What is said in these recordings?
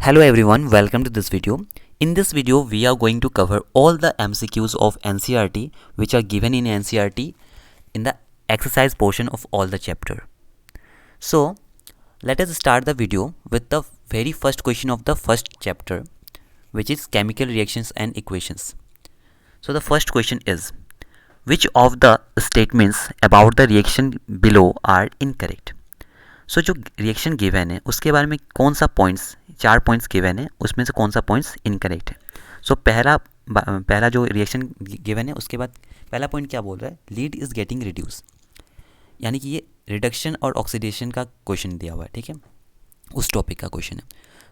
Hello everyone, welcome to this video. In this video, we are going to cover all the MCQs of NCERT which are given in NCERT in the exercise portion of all the chapter. So, let us start the video with the very first question of the first chapter, which is chemical reactions and equations. So, the first question is, which of the statements about the reaction below are incorrect? सो जो reaction given है उसके बारे में कौन सा points, 4 points given है, उसमें से कौन सा पॉइंट्स इनकरेक्ट है. सो पहला जो रिएक्शन गिवन है उसके बाद पहला पॉइंट क्या बोल रहा है, लीड इज़ गेटिंग रिड्यूस, यानी कि ये रिडक्शन और ऑक्सीडेशन का क्वेश्चन दिया हुआ है. ठीक है, उस टॉपिक का क्वेश्चन है.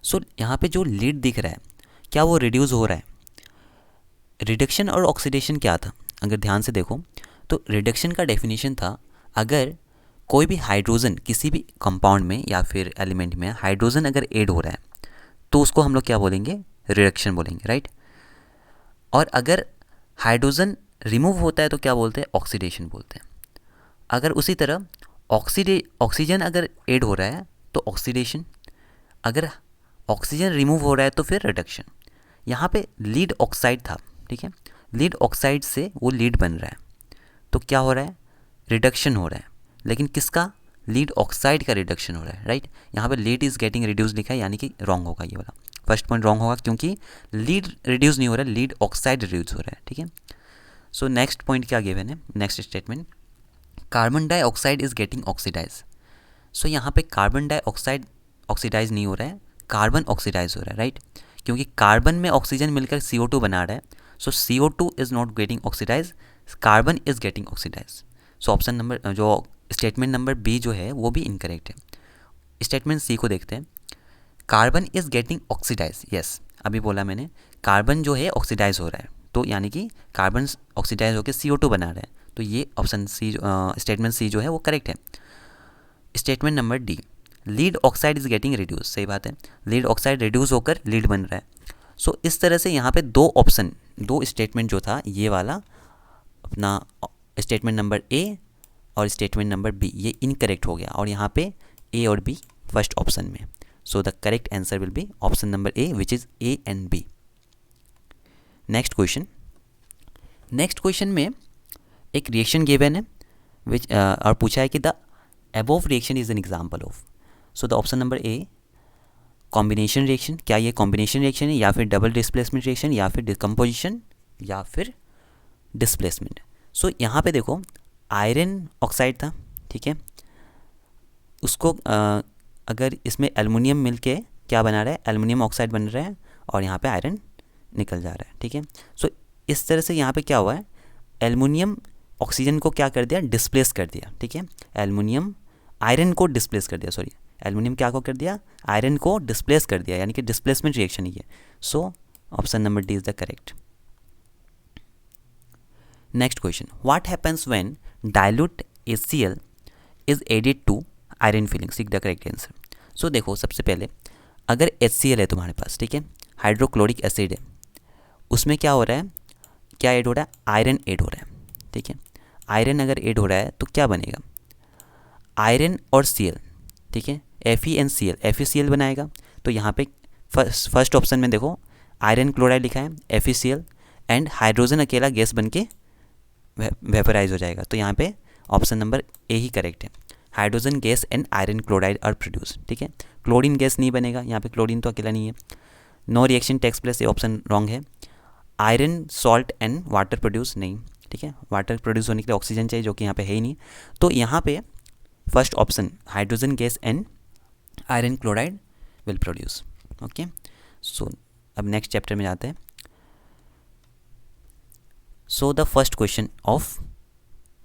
सो यहाँ पे जो लीड दिख रहा है क्या वो रिड्यूस हो रहा है. रिडक्शन और ऑक्सीडेशन क्या था, अगर ध्यान से देखो तो रिडक्शन का डेफिनेशन था अगर कोई भी हाइड्रोजन किसी भी कंपाउंड में या फिर एलिमेंट में हाइड्रोजन अगर ऐड हो रहा है तो उसको हम लोग क्या बोलेंगे, रिडक्शन बोलेंगे, राइट. और अगर हाइड्रोजन रिमूव होता है तो क्या बोलते हैं, ऑक्सीडेशन बोलते हैं. अगर उसी तरह ऑक्सीजन अगर ऐड हो रहा है तो ऑक्सीडेशन, अगर ऑक्सीजन रिमूव हो रहा है तो फिर रिडक्शन. यहाँ पे लीड ऑक्साइड था, ठीक है, लीड ऑक्साइड से वो लीड बन रहा है तो क्या हो रहा है, रिडक्शन हो रहा है. लेकिन किसका, लीड ऑक्साइड का रिडक्शन हो रहा है, राइट. यहाँ पे लीड इज़ गेटिंग रिड्यूस लिखा है, यानी कि रॉन्ग होगा, ये वाला फर्स्ट पॉइंट रॉन्ग होगा क्योंकि लीड रिड्यूस नहीं हो रहा है, लीड ऑक्साइड रिड्यूस हो रहा है. ठीक है. सो नेक्स्ट पॉइंट क्या गिवन है, next statement, carbon dioxide is getting oxidise. So यहाँ पे कार्बन डाइऑक्साइड ऑक्सीडाइज नहीं हो रहा है, कार्बन ऑक्सीडाइज हो रहा है, राइट. क्योंकि कार्बन में ऑक्सीजन मिलकर CO2 बना रहा है. So CO2 is not getting oxidise, carbon is getting oxidise. So option number, जो स्टेटमेंट नंबर बी जो है वो भी इनकरेक्ट है. स्टेटमेंट सी को देखते हैं, carbon is getting oxidise. Yes, अभी बोला मैंने, कार्बन जो है ऑक्सीडाइज हो रहा है, तो यानी कि कार्बन ऑक्सीडाइज होकर CO2 बना रहा है, तो ये ऑप्शन सी, स्टेटमेंट सी जो है वो करेक्ट है. Statement number D, lead oxide is getting reduce. सही बात है, लीड ऑक्साइड रिड्यूस होकर लीड बन रहा है. सो इस तरह से यहाँ पे दो ऑप्शन, दो स्टेटमेंट जो था, ये वाला अपना स्टेटमेंट नंबर ए और स्टेटमेंट नंबर बी, ये इनकरेक्ट हो गया और यहाँ पे ए और बी फर्स्ट ऑप्शन में. So the correct answer will be option number A, which is A and B. Next question, next question में एक रिएक्शन गिवन है विच और पूछा है कि the above reaction is an example of. So the option number A, combination reaction. क्या ये combination reaction है या फिर डबल डिस्प्लेसमेंट रिएक्शन या फिर डिकम्पोजिशन या फिर डिस्प्लेसमेंट. सो यहाँ पे देखो, आयरन ऑक्साइड था, ठीक है, उसको अगर इसमें एल्युमिनियम मिलके क्या बना रहा है, एल्युमिनियम ऑक्साइड बन रहा है और यहाँ पे आयरन निकल जा रहा है. ठीक है. सो इस तरह से यहाँ पे क्या हुआ है, एल्युमिनियम ऑक्सीजन को क्या कर दिया, डिस्प्लेस कर दिया. ठीक है, एल्युमिनियम आयरन को डिस्प्लेस कर दिया, सॉरी, एल्युमिनियम क्या को कर दिया, आयरन को डिस्प्लेस कर दिया, यानी कि डिस्प्लेसमेंट रिएक्शन ही है. सो option number D is the correct. Next question, what happens when dilute HCl is added to iron filling. सीख द करेक्ट आंसर. सो देखो, सबसे पहले अगर HCl है तुम्हारे पास, ठीक है, हाइड्रोक्लोरिक एसिड है, उसमें क्या हो रहा है, क्या ऐड हो रहा है, आयरन ऐड हो रहा है. ठीक है, आयरन अगर ऐड हो रहा है तो क्या बनेगा, आयरन और Cl, ठीक है, FeNCl, FeCl बनाएगा. तो यहाँ पे फर्स्ट ऑप्शन में देखो आयरन क्लोराइड लिखा है, FeCl, एंड हाइड्रोजन अकेला गैस बन के वेपराइज हो जाएगा. तो यहाँ पे ऑप्शन नंबर ए ही करेक्ट है, hydrogen gas and iron chloride are produce. ठीक है, क्लोरीन गैस नहीं बनेगा, यहाँ पे क्लोरीन तो अकेला नहीं है. नो रिएक्शन टेक्स प्लेस, ये ऑप्शन रॉन्ग है. Iron salt and water produce, नहीं. ठीक है, वाटर प्रोड्यूस होने के लिए ऑक्सीजन चाहिए, जो कि यहाँ पे है ही नहीं. तो यहाँ पे first option, hydrogen gas and iron chloride will produce. Okay. So अब नेक्स्ट चैप्टर में जाते हैं. So the first question of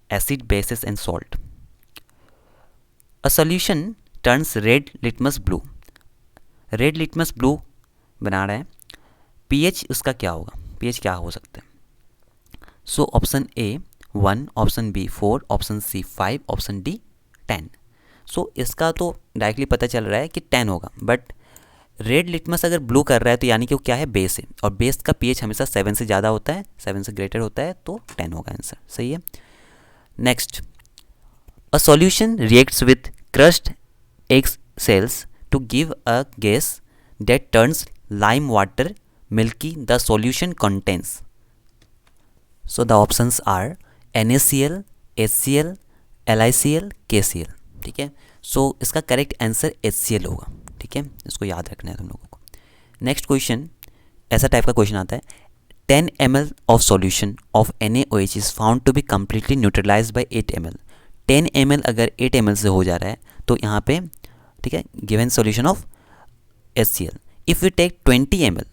acid, bases and salt. A solution turns red litmus blue. Red litmus blue बना रहा है, pH उसका क्या होगा, pH क्या हो सकता है. So option A 1, option B 4, option C 5, option D 10. So इसका तो डायरेक्टली पता चल रहा है कि 10 होगा, बट रेड लिटमस अगर ब्लू कर रहा है तो यानी कि वो क्या है, बेस है, और बेस का pH हमेशा 7 से ज़्यादा होता है, 7 से ग्रेटर होता है, तो 10 होगा आंसर. सही है. Next, a solution reacts with crushed egg shells to give a gas that turns lime water milky the solution contains. So the options are NaCl, HCl, LiCl, KCl. ठीक है, सो इसका correct answer HCl होगा. ठीक है, इसको याद रखना है तुम लोगों को. नेक्स्ट क्वेश्चन, ऐसा टाइप का क्वेश्चन आता है, 10 ml of solution of NaOH is found to be completely neutralized by 8 ml. 10 ml अगर 8 ml से हो जा रहा है तो यहाँ पे ठीक है, given solution of HCl. If you take 20 ml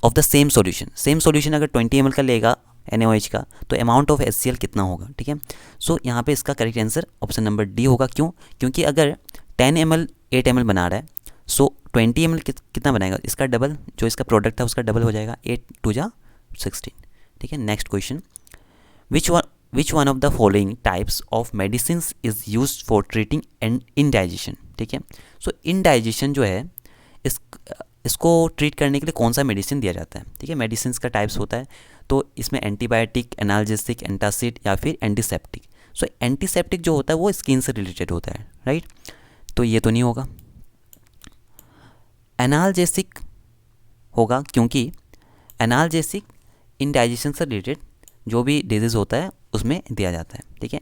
of the same solution अगर 20 ml का लेगा NaOH का, तो अमाउंट ऑफ HCl कितना होगा. ठीक है, सो यहाँ पे इसका correct answer option number D होगा. क्यों? क्योंकि अगर 10 ml 8 ml बना रहा है, सो 20 ml कितना बनाएगा, इसका डबल, जो इसका प्रोडक्ट था उसका डबल हो जाएगा, 8 2 जा 16. ठीक है, next question, which one of the following types of medicines is use for treating indigestion. ठीक है, सो इनडाइजेशन जो है इसको ट्रीट करने के लिए कौन सा मेडिसिन दिया जाता है. ठीक है, मेडिसिन का टाइप्स होता है, तो इसमें एंटीबायोटिक, एनाल्जेसिक, एंटासिड या फिर एंटीसेप्टिक. सो एंटीसेप्टिक जो होता है वो स्किन से रिलेटेड होता है, राइट, तो ये तो नहीं होगा. एनाल्जेसिक होगा, क्योंकि एनाल्जेसिक इनडाइजेशन से रिलेटेड जो भी डिजीज़ होता है उसमें दिया जाता है. ठीक है,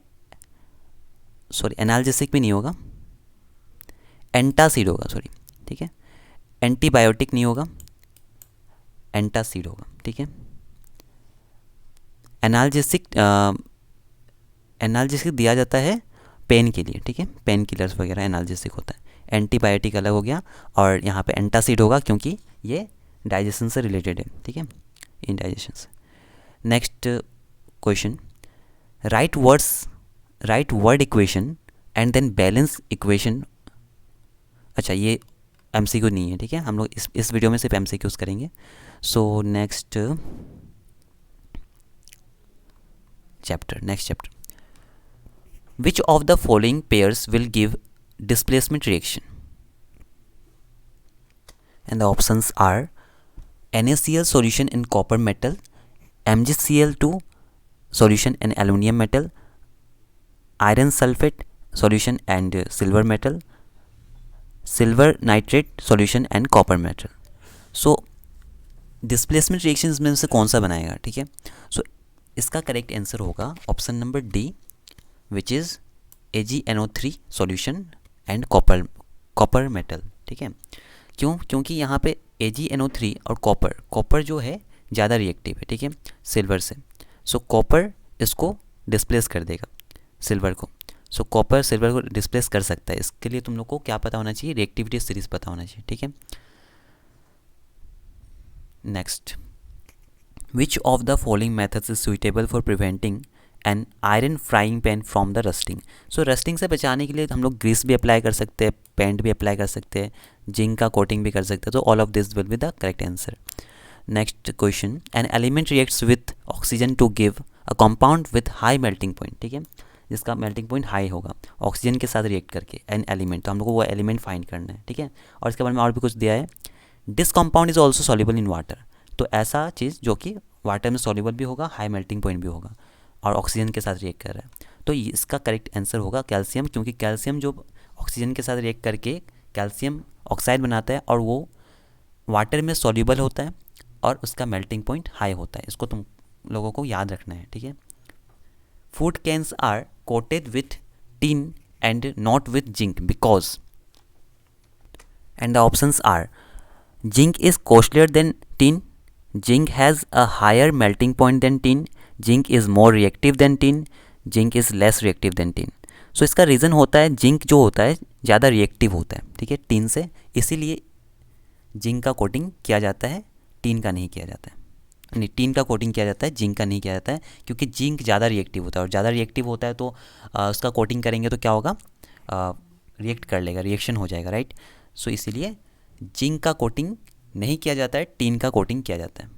सॉरी, एनाल्जेसिक भी नहीं होगा, एंटासिड होगा, सॉरी. ठीक है, एंटीबायोटिक नहीं होगा, एंटासिड होगा. ठीक है, एनाल्जेसिक दिया जाता है पेन के लिए. ठीक है, पेन किलर्स वगैरह एनाल्जेसिक होता है. एंटीबायोटिक अलग हो गया, और यहाँ पे एंटासिड होगा क्योंकि ये डाइजेशन से रिलेटेड है. ठीक है, इनडाइजेशन से. Next question, write word equation and then balance equation. अच्छा, ये MCQ नहीं है. ठीक है, हम लोग इस वीडियो में सिर्फ MCQs करेंगे. So next chapter, which of the following pairs will give displacement reaction, and the options are NaCl solution in copper metal, MgCl2 solution in aluminum metal, iron sulfate solution and silver metal, silver nitrate solution and copper metal. so displacement reactions में से कौन सा बनाएगा. ठीक है, so इसका correct answer होगा option number D, which is AgNO3 solution and copper metal. ठीक है, क्यों? क्योंकि यहाँ पे AgNO3 और कॉपर जो है ज़्यादा रिएक्टिव है. ठीक है, सिल्वर से. सो कॉपर इसको डिस्प्लेस कर देगा सिल्वर को. सो कॉपर सिल्वर को डिस्प्लेस कर सकता है. इसके लिए तुम लोग को क्या पता होना चाहिए, रिएक्टिविटी सीरीज पता होना चाहिए. ठीक है, next, which of the following methods is suitable for preventing an iron frying pan from the rusting. So rusting से बचाने के लिए हम लोग ग्रीस भी अप्लाई कर सकते हैं, पेंट भी अप्लाई कर सकते हैं, जिंक का कोटिंग भी कर सकते हैं. तो all of this will be the correct answer. Next question, an element reacts with oxygen to give a compound with high melting point. ठीक है, जिसका मेल्टिंग पॉइंट हाई होगा ऑक्सीजन के साथ रिएक्ट करके, एन एलिमेंट, तो हम लोग को वो एलिमेंट फाइंड करना है. ठीक है, और इसके बारे में और भी कुछ दिया है, this compound is also soluble in water. तो ऐसा चीज़ जो कि वाटर में सॉल्युबल भी होगा, हाई मेल्टिंग पॉइंट भी होगा और ऑक्सीजन के साथ रिएक्ट कर रहा है. तो इसका करेक्ट आंसर होगा कैल्शियम, क्योंकि कैल्शियम जो ऑक्सीजन के साथ रिएक्ट करके कैल्शियम ऑक्साइड बनाता है और वो वाटर में सॉल्युबल होता है और उसका मेल्टिंग पॉइंट हाई होता है. इसको तुम लोगों को याद रखना है. ठीक है, food cans are coated with tin and not with zinc because, and the options are zinc is costlier than tin, zinc has a higher melting point than tin, zinc is more reactive than tin, zinc is less reactive than tin. So इसका reason होता है zinc जो होता है ज़्यादा reactive होता है. ठीक है, टिन से, इसीलिए जिंक का कोटिंग किया जाता है, टिन का नहीं किया जाता है. नहीं, टिन का कोटिंग किया जाता है, जिंक का नहीं किया जाता है, क्योंकि जिंक ज़्यादा रिएक्टिव होता है और ज़्यादा रिएक्टिव होता है तो उसका कोटिंग करेंगे तो क्या होगा, रिएक्ट कर लेगा, रिएक्शन हो जाएगा, राइट. सो इसीलिए जिंक का कोटिंग नहीं किया जाता है, टिन का कोटिंग किया जाता है.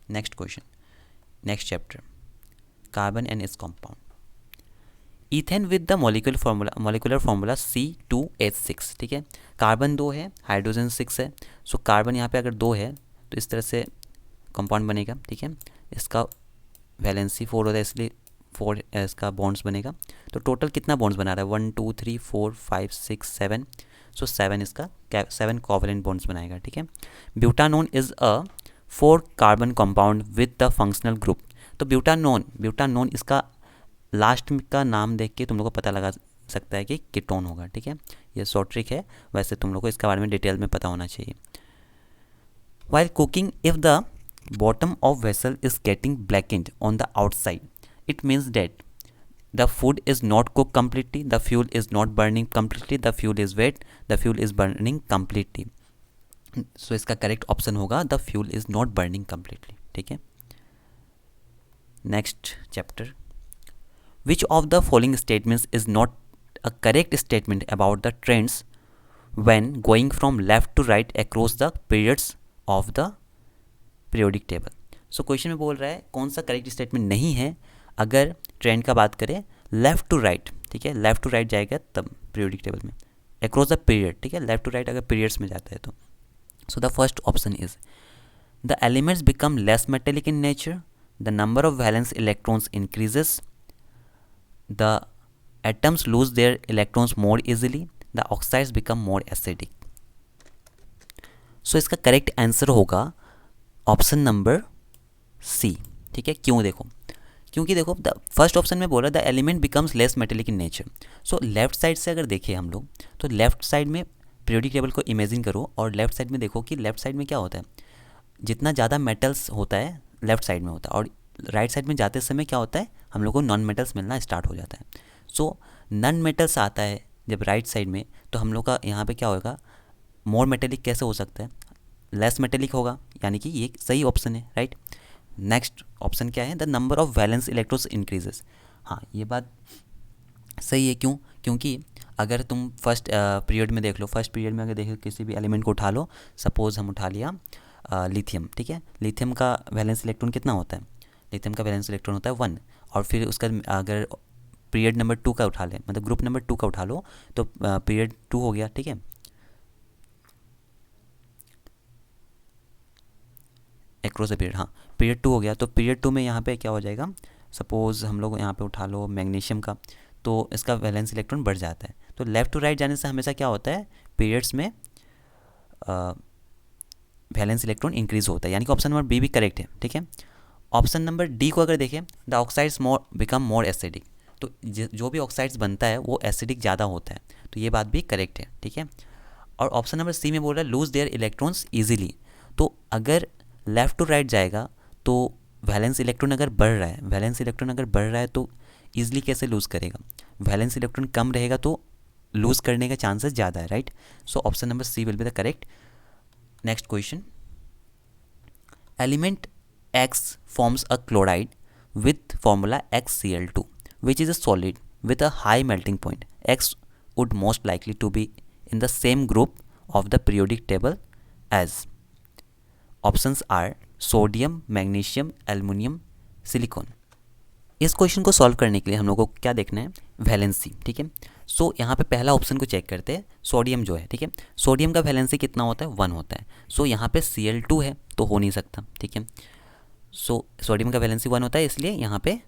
Next question, next chapter, carbon and its compound. Ethane with the molecular formula C2H6. ठीक है, कार्बन 2 है, हाइड्रोजन 6 है. सो कार्बन यहाँ पे अगर 2 है तो इस तरह से कंपाउंड बनेगा. ठीक है, इसका वैलेंसी 4 होता है, इसलिए 4 इसका बॉन्ड्स बनेगा. तो टोटल कितना बॉन्ड्स बना रहा है, 1 2 3 4 5 6 7. सो 7 इसका 7 कोवलेंट बॉन्ड्स बनाएगा, ठीक है। Butanone is a 4 carbon compound with the functional group. तो ब्यूटानोन इसका लास्ट का नाम देख के तुम लोग को पता लगा सकता है कि कीटोन होगा, ठीक है। ये शॉर्ट ट्रिक है, वैसे तुम लोग को इसके बारे में डिटेल में पता होना चाहिए। While cooking, if the bottom of vessel is getting blackened on the outside, it means that the food is not cooked completely, the fuel is not burning completely, the fuel is wet, the fuel is burning completely. So इसका correct option होगा the fuel is not burning completely, ठीक है। Next chapter, which of the following statements is not a correct statement about the trends when going from left to right across the periods of the periodic table. So question में बोल रहा है कौन सा correct statement नहीं है अगर trend का बात करें लेफ्ट टू राइट, ठीक है। लेफ्ट टू राइट जाएगा तब पीरियोडिक टेबल में अक्रॉस द पीरियड, ठीक है। लेफ्ट टू राइट अगर पीरियड्स में जाता है तो। So the first option is the elements become less metallic in nature, the number of valence electrons increases, the atoms lose their electrons more easily, the oxides become more acidic. So इसका correct answer होगा option number C, ठीक है। क्यों? देखो, क्योंकि देखो the first option में बोला the element becomes less metallic in nature. So left side से अगर देखें हम लोग तो लेफ्ट साइड में पीरियोडिक टेबल को इमेजिन करो और लेफ्ट साइड में देखो कि लेफ्ट साइड में क्या होता है, जितना ज़्यादा मेटल्स होता है लेफ्ट साइड में होता है और राइट साइड में जाते समय क्या होता है, हम लोग को नॉन मेटल्स मिलना स्टार्ट हो जाता है। सो नॉन मेटल्स आता है जब राइट साइड में तो हम लोग का यहाँ पे क्या होगा, मोर मेटेलिक कैसे हो सकता है, लेस मेटेलिक होगा, यानी कि ये सही ऑप्शन है, राइट। नेक्स्ट ऑप्शन क्या है, the number of valence electrons increases. हाँ, ये बात सही है। क्यों? क्योंकि अगर तुम फर्स्ट पीरियड में देख लो, फर्स्ट पीरियड में अगर देखो किसी भी एलिमेंट को उठा लो, सपोज हम उठा लिया लिथियम, ठीक है। लिथियम का वैलेंस इलेक्ट्रॉन कितना होता है, लिथियम का वैलेंस इलेक्ट्रॉन होता है 1, और फिर उसका अगर पीरियड नंबर 2 का उठा लें, मतलब ग्रुप नंबर 2 का उठा लो तो पीरियड 2 हो गया, ठीक है। एक्रोस द पीरियड, हाँ पीरियड 2 हो गया, तो पीरियड 2 में यहाँ पे क्या हो जाएगा, सपोज हम लोग यहाँ पे उठा लो मैग्नीशियम का, तो इसका वैलेंस इलेक्ट्रॉन बढ़ जाता है। तो लेफ़्ट टू राइट जाने से हमेशा क्या होता है, पीरियड्स में वैलेंस इलेक्ट्रॉन इंक्रीज होता है, यानी कि ऑप्शन नंबर बी भी करेक्ट है, ठीक है। ऑप्शन नंबर डी को अगर देखें, the oxides more become more acidic, तो जो भी ऑक्साइड्स बनता है वो एसिडिक ज़्यादा होता है, तो ये बात भी करेक्ट है, ठीक है। और ऑप्शन नंबर सी में बोल रहा है लूज देयर इलेक्ट्रॉन्स ईजिली, तो अगर लेफ़्ट टू राइट जाएगा तो वैलेंस इलेक्ट्रॉन अगर बढ़ रहा है, वैलेंस इलेक्ट्रॉन अगर बढ़ रहा है तो ईजिली कैसे लूज़ करेगा, वैलेंस इलेक्ट्रॉन कम रहेगा तो लूज़ करने का चांसेस ज़्यादा है, right. So option number C will be the correct. Next question, element X forms a chloride with formula XCl2 which is a solid with a high melting point. X would most likely to be in the same group of the periodic table as. Options are sodium, magnesium, aluminium, silicon. इस question को solve करने के लिए हम लोग को क्या देखना है, वैलेंसी, ठीक है। सो यहाँ पे पहला ऑप्शन को चेक करते हैं, सोडियम जो है, ठीक है। सोडियम का वैलेंसी कितना होता है, 1 होता है। सो यहाँ पे Cl2 है तो हो नहीं सकता, ठीक है। सो सोडियम का वैलेंसी 1 होता है, इसलिए यहाँ पे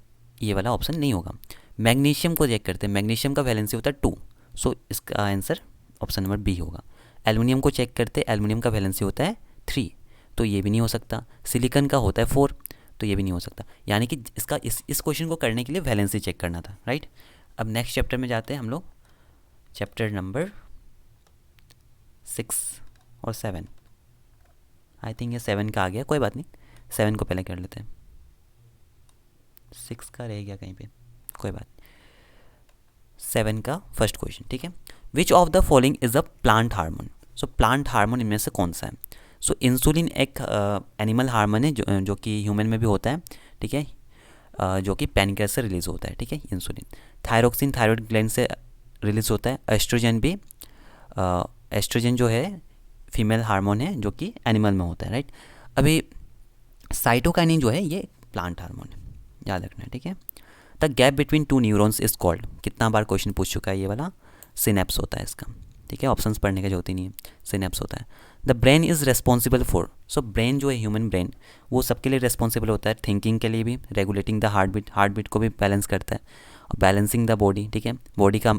ये वाला ऑप्शन नहीं होगा। मैग्नीशियम को चेक करते हैं, मैग्नीशियम का वैलेंसी होता है 2, सो इसका आंसर ऑप्शन नंबर बी होगा। एल्युमिनियम को चेक करते हैं, एल्युमिनियम का वैलेंसी होता है 3, तो ये भी नहीं हो सकता। सिलिकॉन का होता है 4, तो ये भी नहीं हो सकता। यानी कि इसका इस क्वेश्चन को करने के लिए वैलेंसी चेक करना था, राइट। अब नेक्स्ट चैप्टर में जाते हैं हम लोग, चैप्टर नंबर 6 और 7, आई थिंक ये 7 का आ गया, कोई बात नहीं, 7 को पहले कर लेते हैं, 6 का रह गया कहीं पे, कोई बात। 7 का फर्स्ट क्वेश्चन, ठीक है। विच of the following is a plant hormone. So plant hormone इनमें से कौन सा है। सो इंसुलिन एक एनिमल हार्मोन है जो कि ह्यूमन में भी होता है, ठीक है, जो कि पैनक्रियास से रिलीज होता है, ठीक है, इंसुलिन। थायरोक्सिन थायराइड ग्लैंड से रिलीज होता है। एस्ट्रोजन भी, एस्ट्रोजन जो है फीमेल हार्मोन है जो कि एनिमल में होता है, राइट। अभी साइटोकाइनिन जो है ये प्लांट हार्मोन है, याद रखना है, ठीक है। The gap between 2 neurons is called, कितना बार क्वेश्चन पूछ चुका है ये वाला, सिनेप्स होता है इसका, ठीक है। ऑप्शंस पढ़ने की जरूरत ही नहीं है, सिनेप्स होता है। The brain is responsible for, so brain जो है ह्यूमन ब्रेन वो सबके लिए रेस्पॉन्सिबल होता है, थिंकिंग के लिए भी, रेगुलेटिंग द हार्ट बीट को भी बैलेंस करता है, और बैलेंसिंग द बॉडी, ठीक है, बॉडी का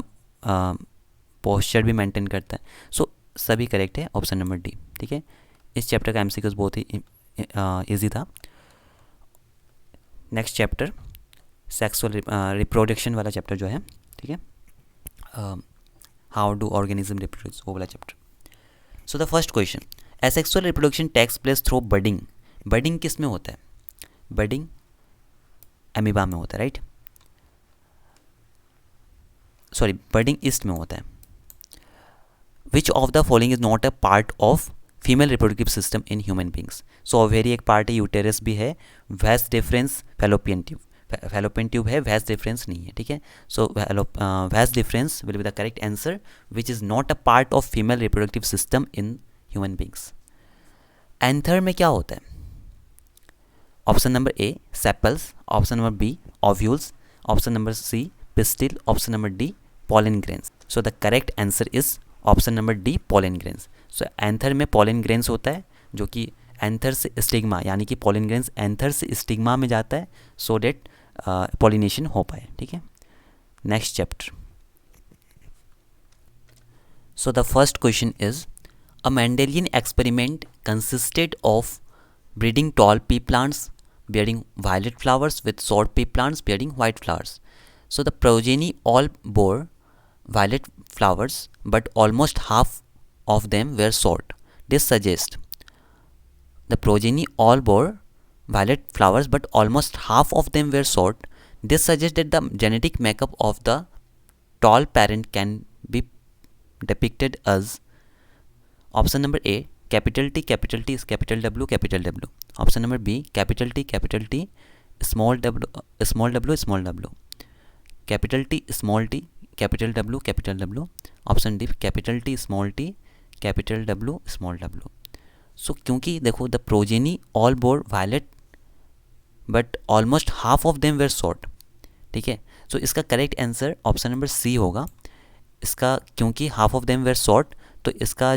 पोस्चर भी मेंटेन करता है। सो सभी करेक्ट है, ऑप्शन नंबर डी। ठीक है, इस चैप्टर का एमसीक्यूज बहुत ही इजी था। नेक्स्ट चैप्टर सेक्सुअल रिप्रोडक्शन वाला चैप्टर जो है, ठीक है, हाउ डू ऑर्गेनिज्म रिप्रोड्यूस, वो वाला chapter. So the first question, asexual reproduction takes place through budding. Budding किस में होता है? बडिंग एमीबा में होता है, राइट? सॉरी, बडिंग ईस्ट में होता है। विच of the following is not a part of female reproductive system in human beings. So ovary एक पार्ट है, यूटेरस भी है, वैस difference fallopian tube, fallopian tube है, वैस डिफरेंस नहीं है। ठीक है, सो वैस difference will be the correct answer, which is not a part of female reproductive system in human beings. Anther में क्या होता है? Option number A sepals, option number B ovules, option number C pistil, option number D pollen grains. So the correct answer is option number D pollen grains. So anther में pollen grains होता है, जो कि anther से stigma, यानी कि pollen grains anther से stigma में जाता है, सो डेट पॉलिनेशन हो पाए। ठीक है, next chapter. So the first question is, a Mendelian experiment consisted of breeding tall pea plants bearing violet flowers with short pea plants bearing white flowers. So the progeny all bore violet flowers, but almost half of them were short. This suggests the progeny all bore violet flowers, but almost half of them were short. This suggests that the genetic makeup of the tall parent can be depicted as option number A capital T is capital W capital W. Option number B capital T small w small w. Capital T small t capital W. Option D capital T small t capital W small w. So क्योंकि देखो the progeny all bore violet but almost half of them were short. ठीक है, so इसका correct answer option number C होगा। इसका क्योंकि half of them were short, तो इसका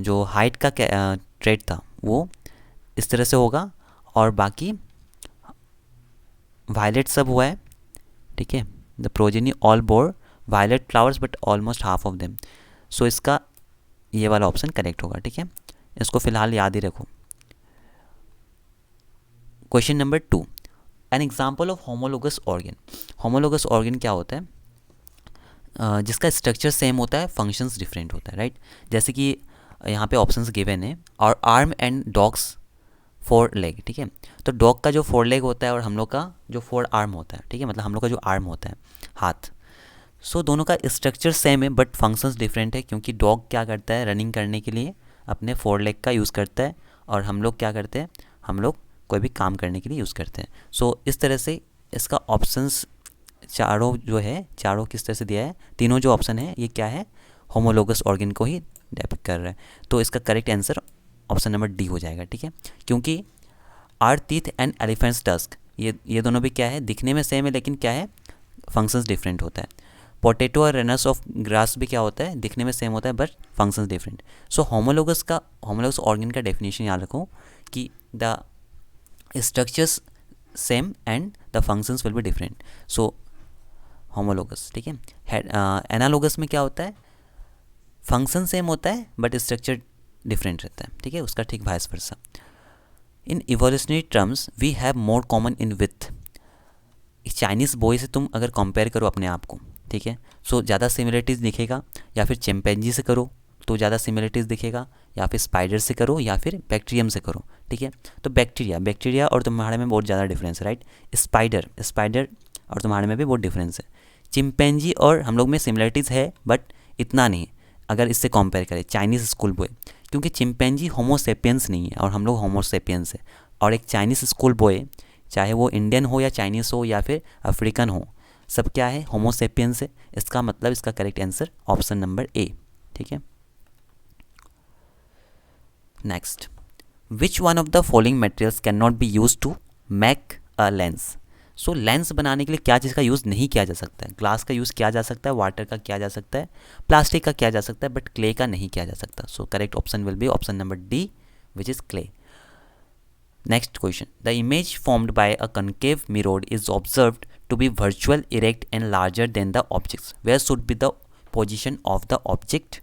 जो हाइट का ट्रेड था वो इस तरह से होगा, और बाकी वायलेट सब हुआ है। ठीक है, the progeny all bore violet flowers but almost half of them. So इसका ये वाला ऑप्शन करेक्ट होगा। ठीक है, इसको फिलहाल याद ही रखो। Question number 2, an example of homologous organ. Homologous organ क्या होता है? जिसका स्ट्रक्चर सेम होता है, फंक्शंस डिफरेंट होता है, राइट? जैसे कि यहाँ पे ऑप्शंस गिवन है, और आर्म एंड डॉग्स 4 लेग। ठीक है, तो डॉग का जो 4 लेग होता है और हम लोग का जो 4 आर्म होता है, ठीक है, मतलब हम लोग का जो आर्म होता है, हाथ। सो दोनों का स्ट्रक्चर सेम है बट फंक्शंस डिफरेंट है, क्योंकि डॉग क्या करता है, रनिंग करने के लिए अपने 4 लेग का यूज़ करता है, और हम लोग क्या करते हैं, हम लोग कोई भी काम करने के लिए यूज़ करते हैं। सो इस तरह से इसका ऑप्शंस चारों जो है, चारों किस तरह से दिया है, तीनों जो ऑप्शन है ये क्या है, होमोलोगस ऑर्गन को ही डिपिक्ट कर रहा है। तो इसका correct answer option number D हो जाएगा। ठीक है, क्योंकि are teeth and elephants tusk, ये दोनों भी क्या है, दिखने में सेम है लेकिन क्या है, फंक्शंस डिफरेंट होता है। पोटैटो और रनर्स ऑफ ग्रास भी क्या होता है, दिखने में सेम होता है but functions different. So homologous organ का डेफिनेशन याद रखो कि the structures same and the functions will be different. So homologous. ठीक है, एनालोगस में क्या होता है, फंक्शन सेम होता है बट स्ट्रक्चर डिफरेंट रहता है। ठीक है, उसका ठीक vice versa. In evolutionary terms we have more common in with. Chinese boy से तुम अगर कंपेयर करो अपने आप को, ठीक है, सो ज़्यादा सिमिलरिटीज़ दिखेगा, या फिर चिंपैंजी से करो तो ज़्यादा सिमिलरिटीज़ दिखेगा, या फिर स्पाइडर से करो, या फिर बैक्टीरियम से करो। ठीक है, तो बैक्टीरिया और तुम्हारे में बहुत ज़्यादा डिफरेंस है, राइट? स्पाइडर और तुम्हारे में भी बहुत डिफरेंस है। चिंपैंजी और हम लोग में सिमिलरिटीज़ है बट इतना नहीं अगर इससे कंपेयर करें चाइनीज़ स्कूल बॉय, क्योंकि चिंपैंजी होमोसेपियंस नहीं है और हम लोग होमोसेपियंस है। और एक चाइनीज़ स्कूल बॉय, चाहे वो इंडियन हो या चाइनीज़ हो या फिर अफ्रीकन हो, सब क्या है, होमोसेपियंस है। इसका मतलब इसका correct answer option number A. ठीक है, next, which one of the following materials can not be use to make a lens. So lens बनाने के लिए क्या चीज़ का यूज़ नहीं किया जा सकता है? ग्लास का यूज़ किया जा सकता है, वाटर का किया जा सकता है, प्लास्टिक का किया जा सकता है, बट क्ले का नहीं किया जा सकता। So correct option will be option number D, which is clay. Next question, the image formed by a concave mirror is observed to be virtual, erect and larger than the objects. Where should be the position of the object?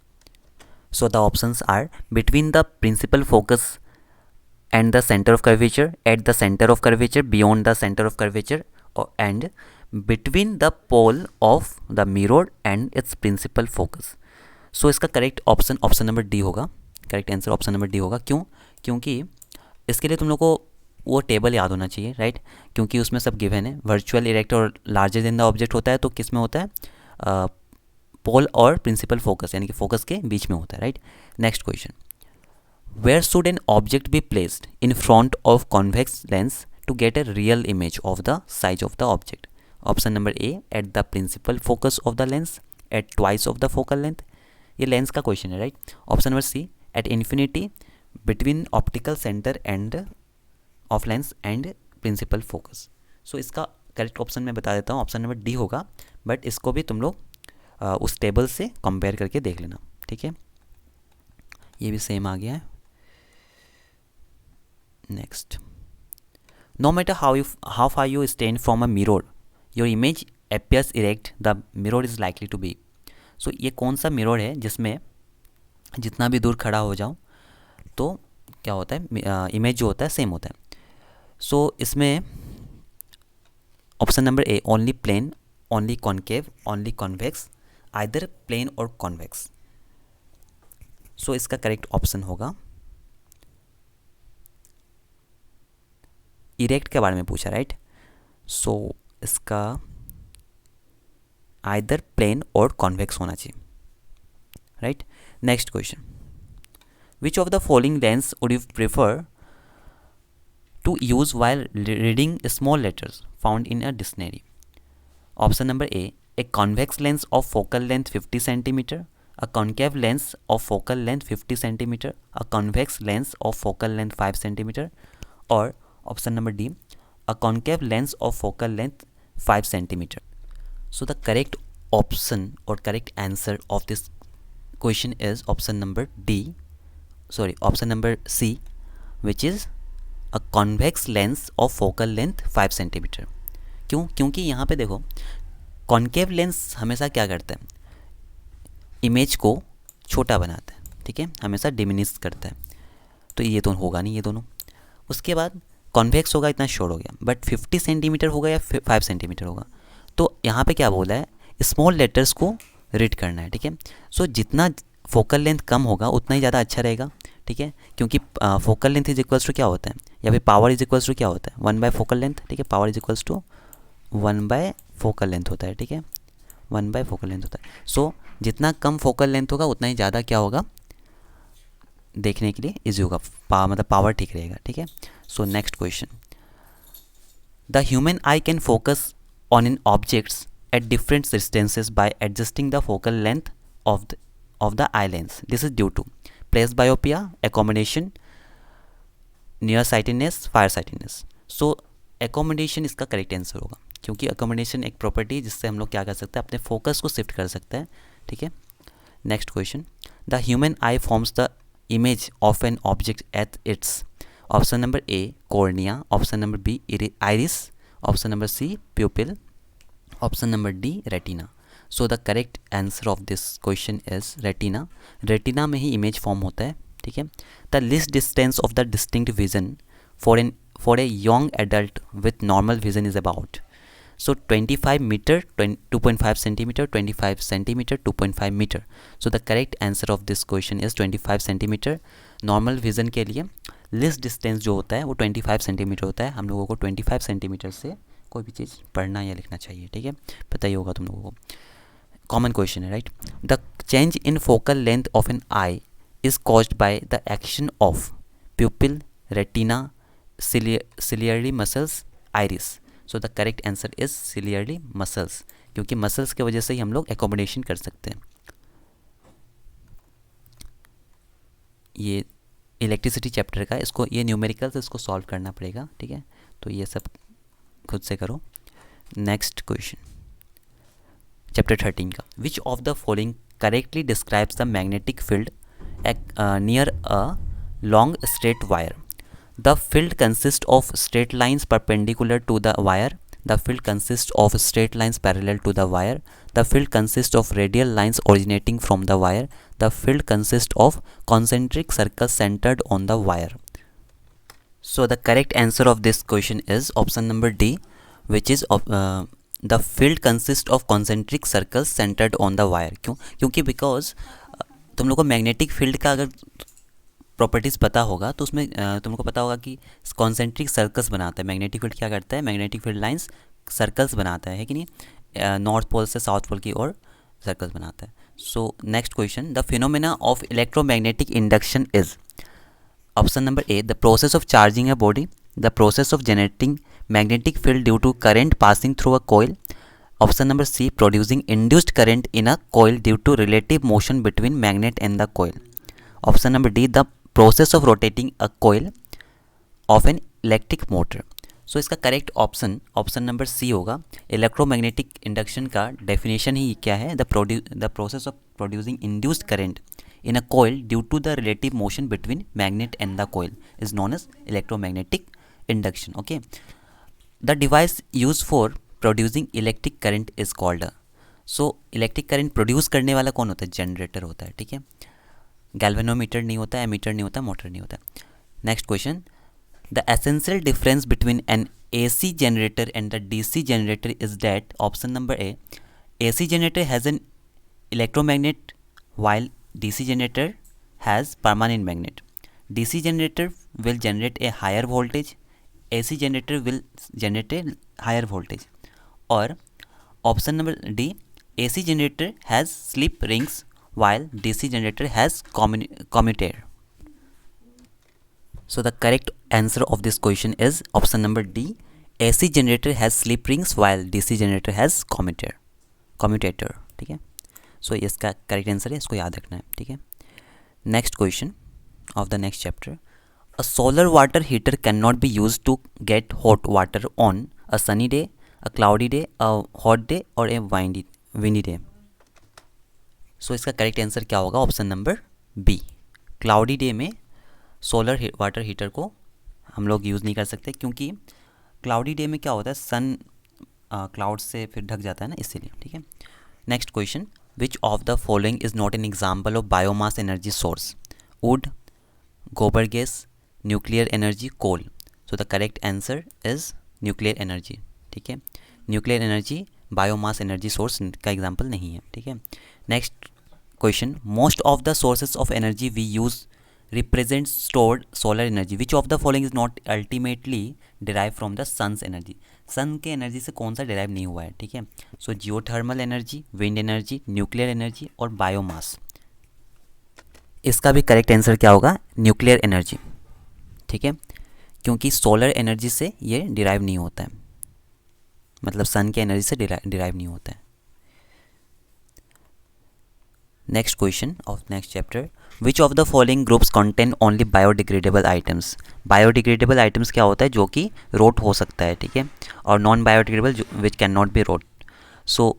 So the options are between the principal focus and the center of curvature, at the center of curvature, beyond the center of curvature, and between the pole of the mirror and its principal focus. सो इसका correct option number D होगा. Correct answer option number D होगा. क्यों? क्योंकि इसके लिए तुम लोग को वो टेबल याद होना चाहिए, राइट? क्योंकि उसमें सब गिवन है. वर्चुअल, इरेक्ट और लार्जर देन द ऑब्जेक्ट होता है, तो किस में होता है? पोल और प्रिंसिपल फोकस, यानी कि फोकस के बीच में होता है, right? Next question, where should an object be placed in front of convex lens to get a real image of the size of the object? Option number A, at the principal focus of the lens, at twice of the focal length. ये lens का question है, right? Option number C, at infinity between optical centre and of lens and principal focus. So इसका correct option मैं बता देता हूँ, option number D होगा. But इसको भी तुम लोग उस टेबल से कंपेयर करके देख लेना, ठीक है? ये भी सेम आ गया है. Next, no matter how far you stand from a mirror, your image appears erect, the mirror is likely to be. So ये कौन सा मिरर है जिसमें जितना भी दूर खड़ा हो जाओ तो क्या होता है, इमेज जो होता है सेम होता है. सो इसमें option number A, only plane, only concave, only convex, either plane और कॉन्वेक्स. सो इसका करेक्ट ऑप्शन होगा, इरेक्ट के बारे में पूछा, राइट? सो इसका आइदर प्लेन और कॉन्वेक्स होना चाहिए, right? Next question, which of the following lens would you prefer to use while reading small letters found in a dictionary? Option number A, a convex lens of focal length 50 cm, a concave lens of focal length 50 cm, a convex lens of focal length 5 cm, or option number D, a concave lens of focal length 5 cm. So the correct option or correct answer of this question is option number C, which is a convex lens of focal length 5 centimetre. क्यों? क्योंकि यहाँ पे देखो, concave lens हमेशा क्या करता है, image को छोटा बनाता है, ठीक है? हमेशा डिमिनिश करता है. तो ये तो होगा नहीं ये दोनों. उसके बाद कॉन्वेक्स होगा, इतना शॉर्ट हो गया. बट 50 सेंटीमीटर होगा या 5 सेंटीमीटर होगा. तो यहाँ पे क्या बोला है, स्मॉल लेटर्स को रीड करना है, ठीक है? सो जितना फोकल लेंथ कम होगा उतना ही ज़्यादा अच्छा रहेगा, ठीक है? क्योंकि focal length is equals to क्या होता है, या फिर पावर इज इक्वल्स टू क्या होता है, 1 बाय फोकल लेंथ, ठीक है? Power is equals to 1 by focal length होता है, ठीक है? 1 बाय फोकल लेंथ होता है. सो जितना कम फोकल लेंथ होगा उतना ही ज़्यादा क्या होगा, देखने के लिए इजी होगा, मतलब पावर ठीक रहेगा, ठीक है? So next question, the human I can focus on an objects at different distances bye adjusting the focal length of the eye lens. This is due to presbyopia, accommodation, nearsightedness, farsightedness. So accommodation इसका correct answer होगा, क्योंकि accommodation एक property है जिससे हम लोग क्या कर सकते हैं, अपने फोकस को शिफ्ट कर सकते हैं, ठीक है? Next question, the human eye forms the image of an object at its. Option number A, cornea, option number B, iris, option number C, pupil, option number D, retina. So the correct answer of this question is retina. Retina में ही image form होता है, ठीक है? The least distance of the distinct vision for a young adult with normal vision is about. So 25 metre, 2.5 centimetre, 25 centimetre, 2.5 metre. So the correct answer of this question is 25 centimetre. Normal vision के लिए least distance जो होता है वो 25 centimetre होता है. हम लोगों को 25 सेंटीमीटर से कोई भी चीज़ पढ़ना या लिखना चाहिए, ठीक है? पता ही होगा तुम लोगों को, कॉमन क्वेश्चन है, right? The change in focal length of an eye is caused by the action of pupil, retina, ciliary muscles, iris. So the correct answer is ciliary muscles, क्योंकि मसल्स की वजह से ही हम लोग एकोमोडेशन कर सकते हैं. ये इलेक्ट्रिसिटी चैप्टर का, इसको ये न्यूमेरिकल्स इसको सॉल्व करना पड़ेगा, ठीक है? तो ये सब खुद से करो. नेक्स्ट क्वेश्चन, चैप्टर 13 का, which of the following correctly describes the magnetic field near a long straight wire. The field consist of straight lines perpendicular to the wire. The field consists of straight lines parallel to the wire. The field consists of radial lines originating from the wire. The field consists of concentric circles centered on the wire. So the correct answer of this question is option number D, which is the field consists of concentric circles centered on the wire. क्यों? क्योंकि because तुम लोग को magnetic field का अगर properties पता होगा तो उसमें तुमको पता होगा कि कॉन्सेंट्रिक सर्कल्स बनाता है। मैग्नेटिक फील्ड क्या करता है? मैग्नेटिक फील्ड लाइंस सर्कल्स बनाता है कि नहीं? नॉर्थ पोल से साउथ पोल की ओर सर्कल्स बनाता है। So next question, the phenomena of electromagnetic induction is option number A the process of charging a body, the process of generating magnetic field due to current passing through a coil, option number C producing induced current in a coil due to relative motion between magnet and the coil, option number D the process of rotating a coil of an electric motor. So इसका correct option number C होगा। Electromagnetic induction का definition ही क्या है? The process of producing induced current in a coil due to the relative motion between magnet and the coil is known as electromagnetic induction. Okay, the device used for producing electric current is called so electric current produce करने वाला कौन होता है? Generator होता है। ठीक है, galvanometer नहीं होता, एमीटर नहीं होता, मोटर नहीं होता। Next question, the essential difference between an AC generator and the DC generator is that option number A AC generator has an electromagnet while DC generator has permanent magnet. DC generator will generate a higher voltage. AC generator will generate a higher voltage. Or option number D, AC generator has slip rings while DC generator has commutator. So the correct answer of this question is option number D, AC generator has slip rings while DC generator has commutator. ठीक है, so इसका correct answer है, इसको याद रखना है। ठीक है, next question of the next chapter, a solar water heater can not be use to get hot water on a sunny day, a cloudy day, a hot day और a windy day. सो इसका correct answer क्या होगा? Option number B, cloudy day में solar water heater को हम लोग use नहीं कर सकते, क्योंकि क्लाउडी डे में क्या होता है? सन क्लाउड से फिर ढक जाता है ना, इसीलिए। ठीक है, next question, which of the following is not an example of biomass energy source? Wood, gobar gas, nuclear energy, coal. So the correct answer is nuclear energy. ठीक है, nuclear energy biomass energy source का example नहीं है। ठीक है, next question, most of the sources of energy we use represent stored solar energy. Which of the following is not ultimately derived from the sun's energy? सन के energy से कौन सा derive नहीं हुआ है? ठीक है, so geothermal energy, wind energy, nuclear energy और बायोमास। इसका भी करेक्ट आंसर क्या होगा? Nuclear energy. ठीक है, क्योंकि सोलर एनर्जी से ये डिराइव नहीं होता है, मतलब सन के एनर्जी से डिराइव नहीं होता है। Next question of next chapter, which of the following groups contain only biodegradable items? Biodegradable items क्या होता है? जो कि रोट हो सकता है। ठीक है, और non biodegradable which can not be rot. So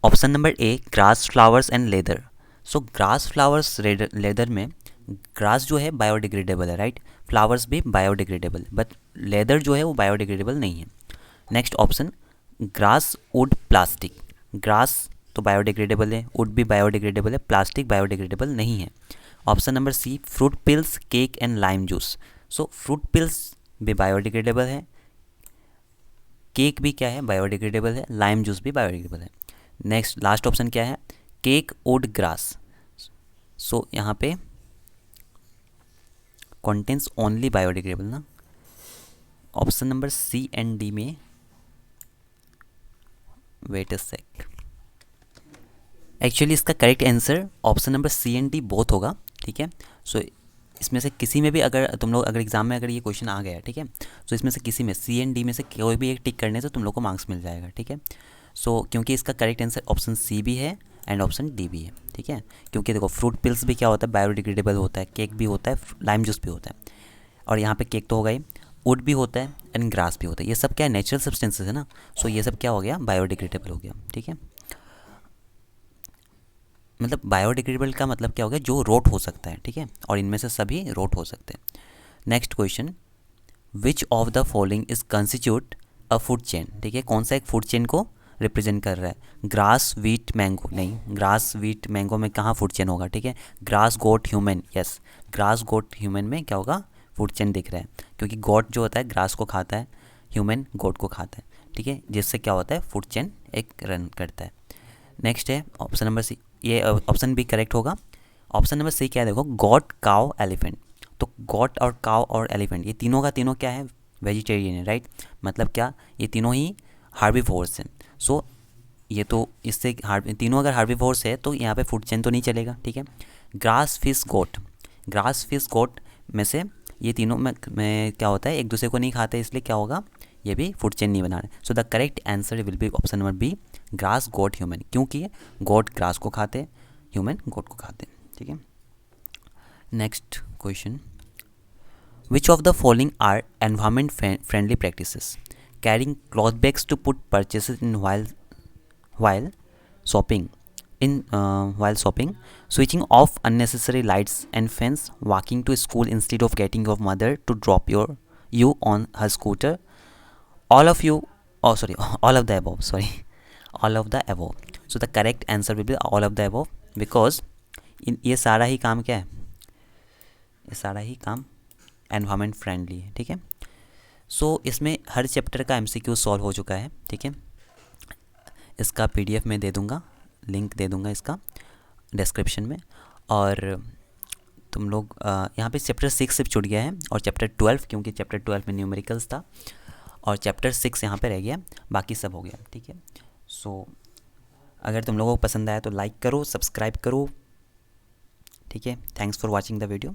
option number A, grass, flowers and leather. So grass, flowers, leather में ग्रास जो है बायोडिग्रेडेबल है, राइट? फ्लावर्स भी बायोडिग्रेडेबल, बट लेदर जो है वो बायोडिग्रेडेबल नहीं है। Next option, grass, wood, plastic. Grass तो बायोडिग्रेडेबल है, वुड भी बायोडिग्रेडेबल है, प्लास्टिक बायोडिग्रेडेबल नहीं है। Option number C, fruit peels, cake and lime juice. So fruit pills भी बायोडिग्रेडेबल है, केक भी क्या है? बायोडिग्रेडेबल है, लाइम जूस भी बायोडिग्रेडेबल है। नेक्स्ट लास्ट ऑप्शन क्या है? Cake, wood, grass. सो यहाँ पे कंटेंट्स ओनली बायोडिग्रेडेबल ना, option number C and D में, वेट अ सेक, एक्चुअली इसका correct answer option number C and D both होगा। ठीक है, सो इसमें से किसी में भी अगर तुम लोग अगर एग्जाम में अगर ये क्वेश्चन आ गया, ठीक है, सो इसमें से किसी में सी एंड डी में से कोई भी एक टिक करने से तुम लोग को मार्क्स मिल जाएगा। ठीक है, सो क्योंकि इसका करेक्ट आंसर ऑप्शन सी भी है एंड ऑप्शन डी भी है। ठीक है, क्योंकि देखो फ्रूट पिल्स भी क्या होता है? बायोडिग्रेडेबल होता है, केक भी होता है, लाइम जूस भी होता है, और यहाँ पे केक तो होगा ही, वुड भी होता है एंड ग्रास भी होता है। ये सब क्या है? नेचुरल सब्सटेंसेस है ना, सो ये सब क्या हो गया? बायोडिग्रेडेबल हो गया। ठीक है, मतलब बायोडिग्रेडेबल का मतलब क्या हो गया? जो रोट हो सकता है। ठीक है, और इनमें से सभी रोट हो सकते हैं। Next question, which of the following is constitute a food chain, ठीक है, कौन सा एक फूड चेन को रिप्रेजेंट कर रहा है? ग्रास वीट मैंगो नहीं, ग्रास वीट मैंगो में कहाँ फूड चेन होगा, ठीक है। Grass goat human, yes, grass goat human में क्या होगा? फूड चेन दिख रहा है, क्योंकि गोट जो होता है ग्रास को खाता है, ह्यूमन गोट को खाता है, ठीक है, जिससे क्या होता है? फूड चेन एक रन करता है। नेक्स्ट है ऑप्शन नंबर सी, ये ऑप्शन भी करेक्ट होगा। ऑप्शन नंबर सी क्या है? देखो, गॉट, काउ, एलिफेंट। तो गॉट और काउ और एलिफेंट ये तीनों का तीनों क्या है? वेजिटेरियन है, राइट। मतलब क्या? ये तीनों ही हार्बीवोर्स हैं। सो ये तो इससे तीनों अगर हार्बीवोर्स है तो यहाँ पे फूड चेन तो नहीं चलेगा, ठीक है। ग्रास फिश गोट, ग्रास फिश गोट में से ये तीनों में क्या होता है? एक दूसरे को नहीं खाते, इसलिए क्या होगा? ये भी फूड चेन नहीं बना रहे। So the correct answer will be option number B, grass goat human, क्योंकि गोट ग्रास को खाते, ह्यूमन गोट को खाते, ठीक है। Next question, which of the following are environment friendly practices? Carrying cloth bags to put purchases in while shopping, while shopping, switching off unnecessary lights and fans, walking to school instead of getting your mother to drop you on her scooter, all of you, oh sorry, all of the above, sorry, all of the above. So the correct answer will be all of the above, because ये सारा ही काम क्या है? ये सारा ही काम environment friendly है, ठीक है। सो इसमें हर चैप्टर का एमसीक्यू सॉल्व हो चुका है, ठीक है। इसका पीडीएफ में दे दूँगा, लिंक दे दूँगा इसका डिस्क्रिप्शन में। और तुम लोग यहाँ पे चैप्टर 6 सिर्फ छूट गया है, और चैप्टर 12, क्योंकि चैप्टर 12 में न्यूमेरिकल्स था, और चैप्टर 6 यहाँ पे रह गया, बाकी सब हो गया, ठीक है। सो अगर तुम लोगों को पसंद आया तो लाइक करो, सब्सक्राइब करो, ठीक है। Thanks for watching the video.